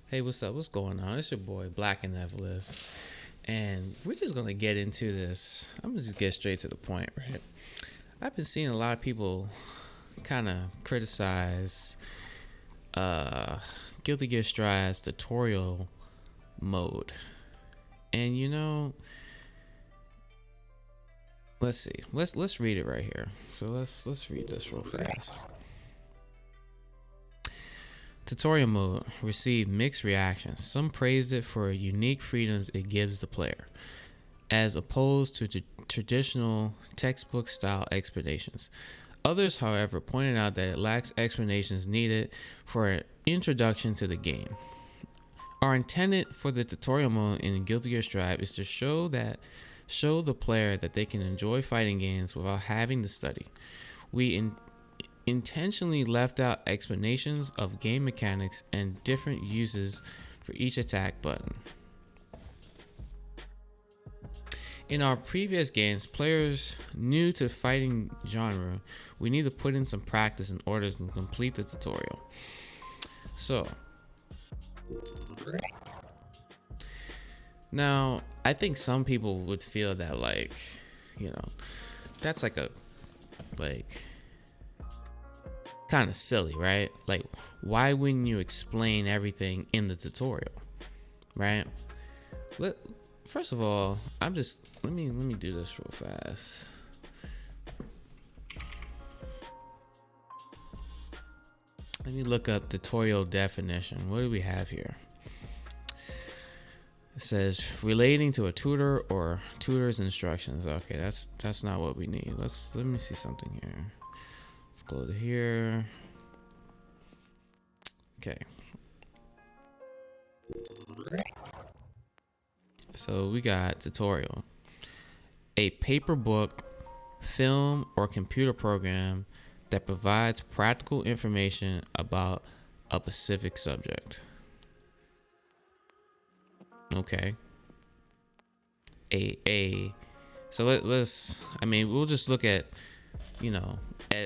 Hey, what's up? What's going on? It's your boy Black and Evelyn, and we're just gonna get into this. I'm gonna just get straight to the point, right? I've been seeing a lot of people kind of criticize uh, Guilty Gear Stride's tutorial mode, and let's see. Let's read it right here. So let's read this real fast. Tutorial mode received mixed reactions. Some praised it for unique freedoms it gives the player, as opposed to traditional textbook style explanations. Others, however, pointed out that it lacks explanations needed for an introduction to the game. Our intent for the tutorial mode in Guilty Gear Strive is to show the player that they can enjoy fighting games without having to study. We intentionally left out explanations of game mechanics and different uses for each attack button. In our previous games, players new to fighting genre, we need to put in some practice in order to complete the tutorial. So, now I think some people would feel that that's like kind of silly, right? Like, why wouldn't you explain everything in the tutorial, right? First of all, let me do this real fast. Let me look up tutorial definition. What do we have here? It says relating to a tutor or tutor's instructions. Okay, that's not what we need. Let me see something here. Let's go to here. Okay. So we got tutorial. A paper book, film, or computer program that provides practical information about a specific subject. Okay. So we'll just look at,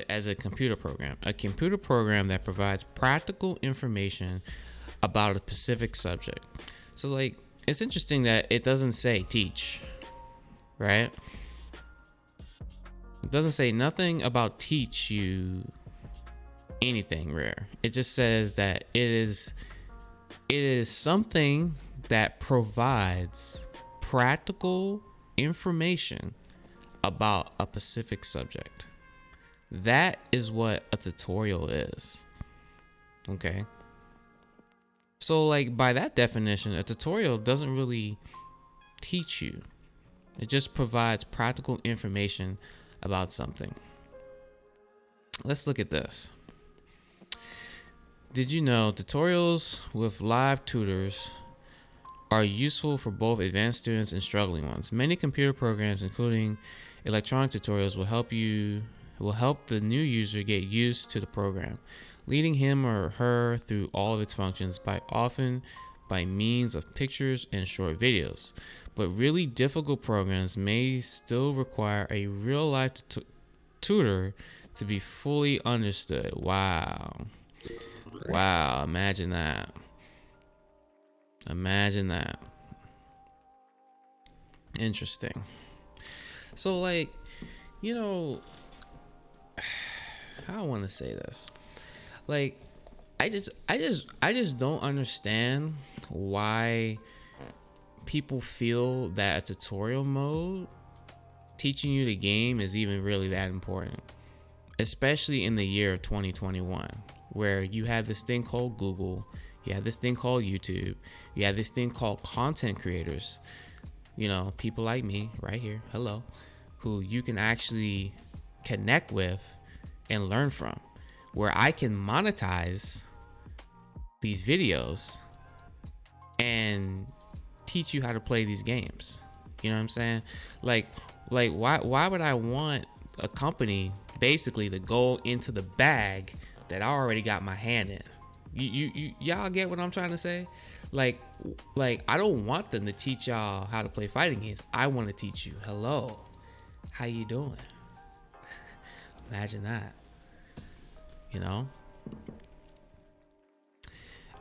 as a computer program. A computer program that provides practical information about a specific subject. So, like, it's interesting that it doesn't say teach, right? It doesn't say nothing about teach you anything rare. It just says that it is something that provides practical information about a specific subject. That is what a tutorial is. Okay. So, like, by that definition, a tutorial doesn't really teach you. It just provides practical information about something. Let's look at this. Did you know tutorials with live tutors are useful for both advanced students and struggling ones? Many computer programs, including electronic tutorials, will help the new user get used to the program, leading him or her through all of its functions often by means of pictures and short videos. But really difficult programs may still require a real-life tutor to be fully understood. Wow, imagine that. Interesting. So, like, how I want to say this. Like, I just don't understand why people feel that a tutorial mode teaching you the game is even really that important, especially in the year of 2021, where you have this thing called Google, you have this thing called YouTube, you have this thing called content creators, people like me right here, hello, who you can actually connect with and learn from, where I can monetize these videos and teach you how to play these games. You know what I'm saying? Like why would I want a company basically to go into the bag that I already got my hand in? Y'all get what I'm trying to say? Like I don't want them to teach y'all how to play fighting games. I want to teach you, hello, how you doing? Imagine that.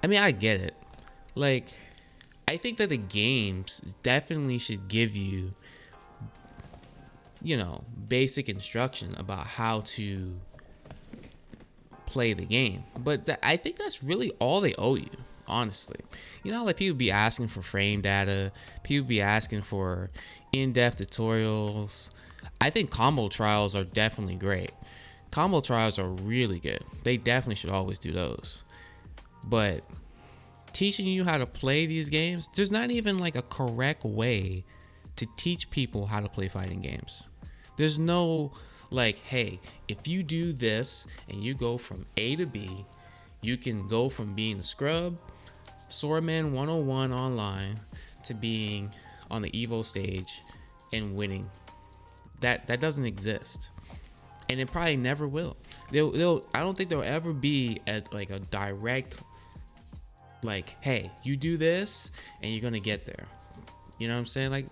I mean, I get it. like, I think that the games definitely should give you, basic instruction about how to play the game. But I think that's really all they owe you, honestly. Like people be asking for frame data, people be asking for in-depth tutorials. I think combo trials are definitely great. Combo trials are really good. They definitely should always do those. But teaching you how to play these games, there's not even like a correct way to teach people how to play fighting games. There's no like, hey, if you do this and you go from A to B, you can go from being a scrub, Swordman 101 online, to being on the Evo stage and winning. That doesn't exist, and it probably never will. I don't think there'll ever be a direct, like, hey, you do this and you're gonna get there. You know what I'm saying? Like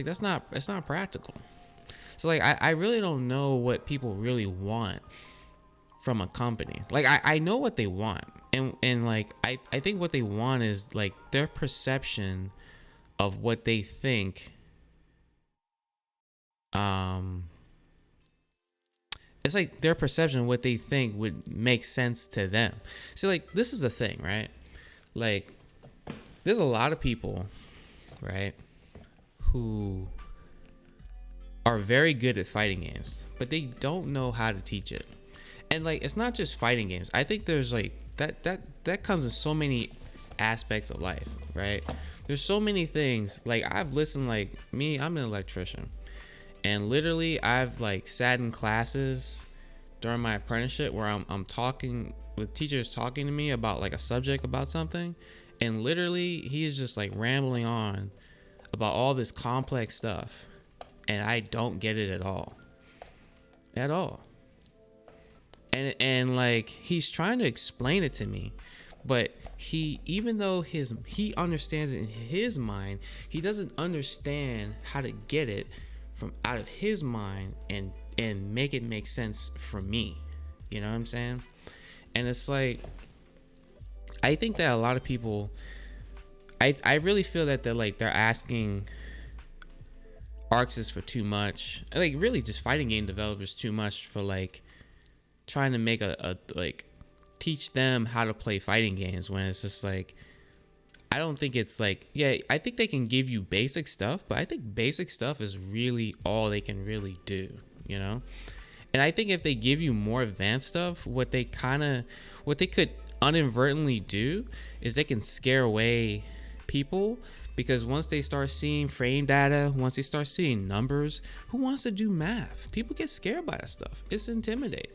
that's not practical. So like I really don't know what people really want from a company. Like I know what they want, and like I think what they want is like their perception of what they think it's like their perception of what they think would make sense to them. See, like, this is the thing, right? Like, there's a lot of people, right, who are very good at fighting games, but they don't know how to teach it. And like, it's not just fighting games. I think there's like that comes in so many aspects of life, right? There's so many things. Like, I've listened, like me, I'm an electrician, and literally I've like sat in classes during my apprenticeship where I'm talking with teachers talking to me about like a subject about something, and literally he is just like rambling on about all this complex stuff, and I don't get it at all. And like, he's trying to explain it to me, but even though he understands it in his mind, he doesn't understand how to get it from out of his mind and make it make sense for me. You know what I'm saying? And it's like, I think that a lot of people, I really feel that they're asking Arxis for too much. Like, really just fighting game developers too much for like trying to make a like teach them how to play fighting games, when it's just like, I don't think it's like, yeah, I think they can give you basic stuff, but I think basic stuff is really all they can really do, you know? And I think if they give you more advanced stuff, what they could inadvertently do is they can scare away people, because once they start seeing frame data, once they start seeing numbers, who wants to do math? People get scared by that stuff. It's intimidating.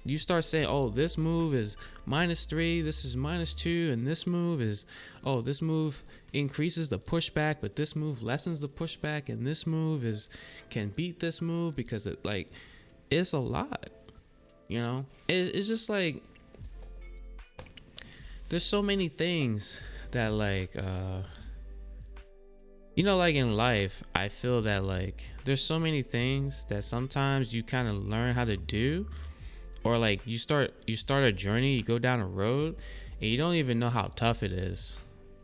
You start saying, oh, this move is -3, this is -2, and this move is, oh, this move increases the pushback, but this move lessens the pushback, and this move can beat this move, because it's a lot, you know? It's just like, there's so many things that like, like in life, I feel that like there's so many things that sometimes you kind of learn how to do, or like you start a journey, you go down a road and you don't even know how tough it is.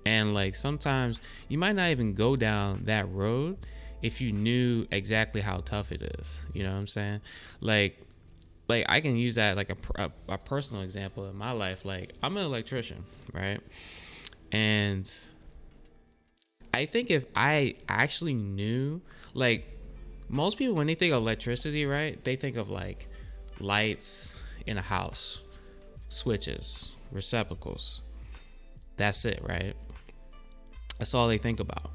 And like, sometimes you might not even go down that road if you knew exactly how tough it is. You know what I'm saying? Like I can use that like a personal example in my life. Like, I'm an electrician, right? And I think if I actually knew, like, most people, when they think of electricity, right, they think of like lights in a house, switches, receptacles. That's it, right? That's all they think about.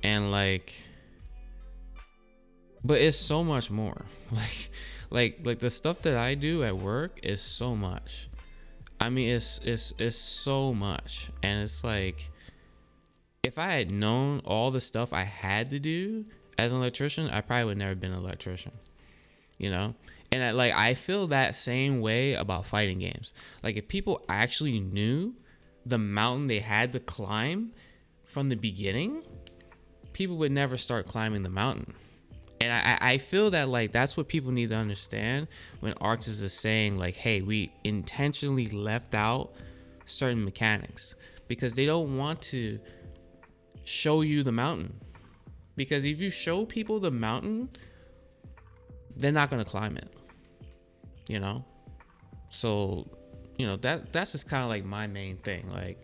And like, but it's so much more. Like the stuff that I do at work is so much. I mean, it's so much. And it's like, if I had known all the stuff I had to do as an electrician, I probably would never have been an electrician, you know? And I feel that same way about fighting games. Like, if people actually knew the mountain they had to climb from the beginning, people would never start climbing the mountain. And I feel that like that's what people need to understand when Arxis is saying like, hey, we intentionally left out certain mechanics because they don't want to show you the mountain. Because if you show people the mountain, they're not going to climb it, you know? So, you know, that's just kind of like my main thing, like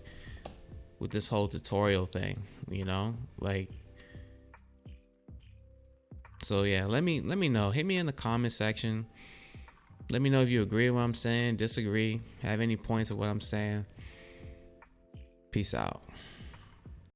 with this whole tutorial thing, you know? Like, so yeah, let me know. Hit me in the comment section. Let me know if you agree with what I'm saying, disagree, have any points of what I'm saying. Peace out.